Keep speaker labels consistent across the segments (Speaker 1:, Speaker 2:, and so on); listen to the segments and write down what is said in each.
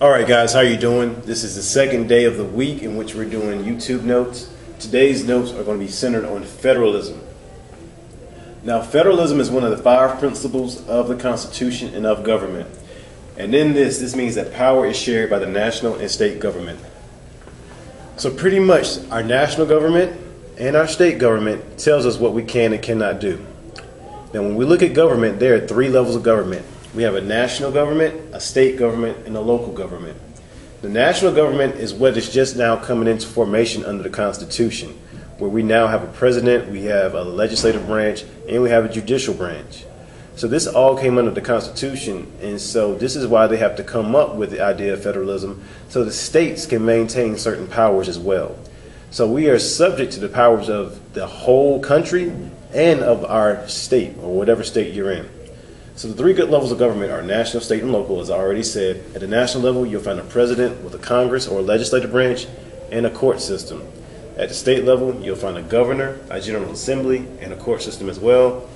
Speaker 1: Alright guys, how are you doing? This is the second day of the week in which we're doing YouTube notes. Today's notes are going to be centered on federalism. Now, federalism is one of the 5 principles of the Constitution and of government. And in this means that power is shared by the national and state government. So pretty much our national government and our state government tells us what we can and cannot do. Now when we look at government, there are 3 levels of government. We have a national government, a state government, and a local government. The national government is what is just now coming into formation under the Constitution, where we now have a president, we have a legislative branch, and we have a judicial branch. So this all came under the Constitution, and so this is why they have to come up with the idea of federalism, so the states can maintain certain powers as well. So we are subject to the powers of the whole country and of our state, or whatever state you're in. So the 3 good levels of government are national, state, and local, as I already said. At the national level, you'll find a president with a Congress or a legislative branch and a court system. At the state level, you'll find a governor, a general assembly, and a court system as well.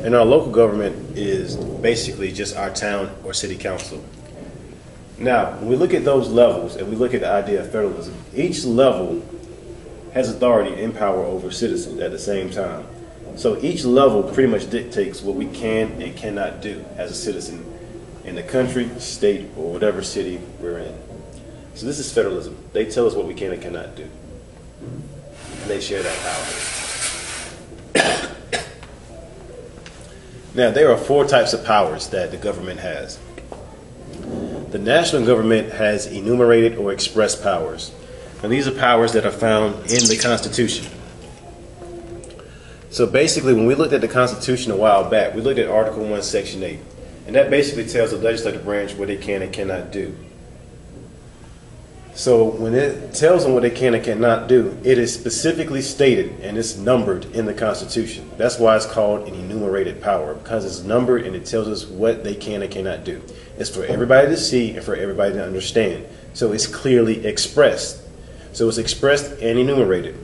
Speaker 1: And our local government is basically just our town or city council. Now, when we look at those levels and we look at the idea of federalism, each level has authority and power over citizens at the same time. So each level pretty much dictates what we can and cannot do as a citizen in the country, state, or whatever city we're in. So this is federalism. They tell us what we can and cannot do. And they share that power. Now, there are 4 types of powers that the government has. The national government has enumerated or express powers. Now, these are powers that are found in the Constitution. So basically, when we looked at the Constitution a while back, we looked at Article 1, Section 8. And that basically tells the legislative branch what they can and cannot do. So when it tells them what they can and cannot do, it is specifically stated and it's numbered in the Constitution. That's why it's called an enumerated power, because it's numbered and it tells us what they can and cannot do. It's for everybody to see and for everybody to understand. So it's clearly expressed. So it's expressed and enumerated.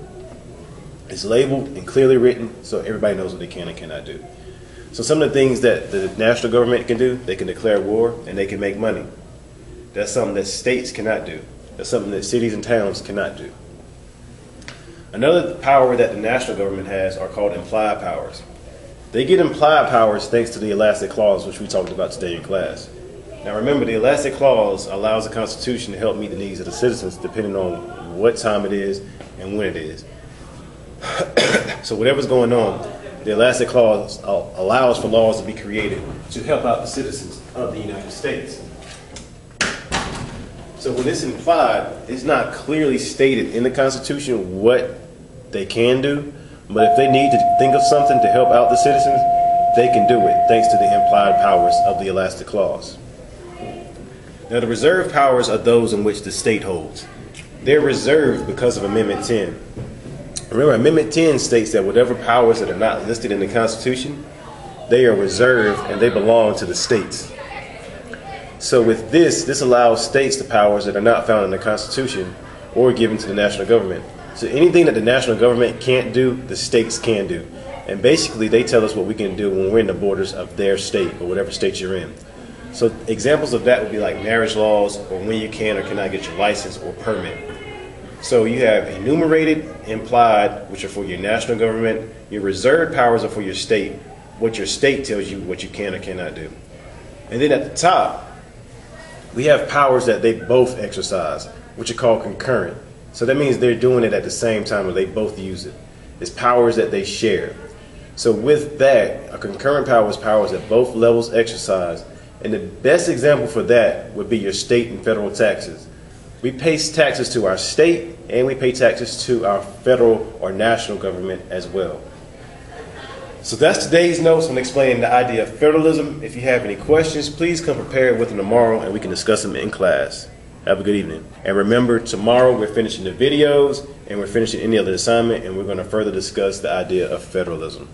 Speaker 1: It's labeled and clearly written so everybody knows what they can and cannot do. So some of the things that the national government can do, they can declare war and they can make money. That's something that states cannot do. That's something that cities and towns cannot do. Another power that the national government has are called implied powers. They get implied powers thanks to the elastic clause, which we talked about today in class. Now remember, the elastic clause allows the Constitution to help meet the needs of the citizens depending on what time it is and when it is. So whatever's going on, the elastic clause allows for laws to be created to help out the citizens of the United States. So when it's implied, it's not clearly stated in the Constitution what they can do, but if they need to think of something to help out the citizens, they can do it thanks to the implied powers of the elastic clause. Now the reserved powers are those in which the state holds. They're reserved because of Amendment 10. Remember, Amendment 10 states that whatever powers that are not listed in the Constitution, they are reserved and they belong to the states. So with this allows states the powers that are not found in the Constitution or given to the national government. So anything that the national government can't do, the states can do. And basically they tell us what we can do when we're in the borders of their state or whatever state you're in. So examples of that would be like marriage laws or when you can or cannot get your license or permit. So you have enumerated, implied, which are for your national government. Your reserved powers are for your state, what your state tells you what you can or cannot do. And then at the top, we have powers that they both exercise, which are called concurrent. So that means they're doing it at the same time or they both use it. It's powers that they share. So with that, a concurrent power is powers that both levels exercise. And the best example for that would be your state and federal taxes. We pay taxes to our state and we pay taxes to our federal or national government as well. So that's today's notes on explaining the idea of federalism. If you have any questions, please come prepared with them tomorrow and we can discuss them in class. Have a good evening. And remember, tomorrow we're finishing the videos and we're finishing any other assignment and we're going to further discuss the idea of federalism.